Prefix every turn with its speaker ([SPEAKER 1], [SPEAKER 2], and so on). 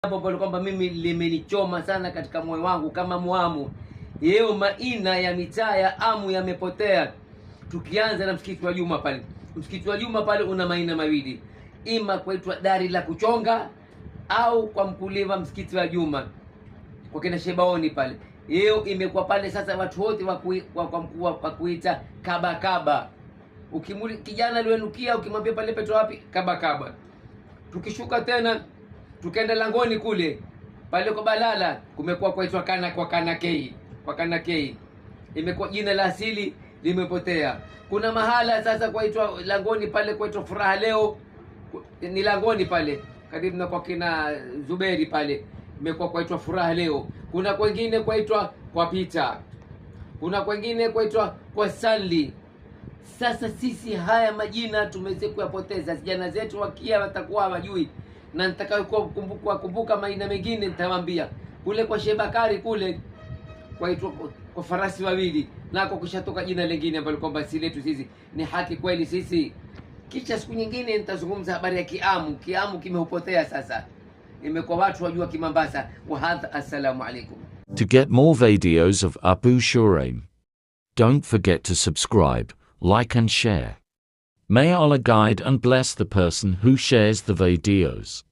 [SPEAKER 1] Hapo pale kwamba mimi limenichoma sana katika moyo wangu kama muamu. Yeo maina ya mitaa ya Amu yamepotea. Tukianza na msikiti wa Juma pale. Msikiti wa Juma pale una maina mawili. Ima kwaitwa dari la kuchonga au kwa mkulima msikiti wa Juma. Kwa kina Shebaoni pale. Yeo imekuwa pale sasa watu wote wa kuita kaba kaba. Ukimuli kijana aliyenukia ukimwambia pale peto wapi? Kaba kaba. Tukishuka tena tukaenda langoni kule pale kwa Balala kumekuwa kwaitwa kana K. Imekuwa jina la asili limepotea. Kuna mahala sasa kwaitwa langoni pale kwaitwa Furaha Leo, ni langoni pale karibu na kwa kina Zuberi pale imekuwa kwaitwa Furaha Leo. Kuna kwingine kwaitwa kwa Pita, kuna kwingine kwaitwa kwa Stanley. Sasa sisi haya majina tumeweza kuyapoteza. Vijana zetu wakia watakuwa hawajui, na nitakayokumbuka maina mengine nitawaambia. Kule kwa Shebakari kule kwaitwa kwa farasi wawili, nako kushatoka jina lingine ambalo kwamba si letu sisi, ni haki kweli sisi. Kisha siku nyingine nitazungumza habari ya Kiamu. Kiamu kimeupotea sasa, imekuwa watu wajua Kimambasa. Wa hadha, assalamu alaikum.
[SPEAKER 2] To get more videos of Abu Shuraim, don't forget to subscribe, like and share. May Allah guide and bless the person who shares the videos.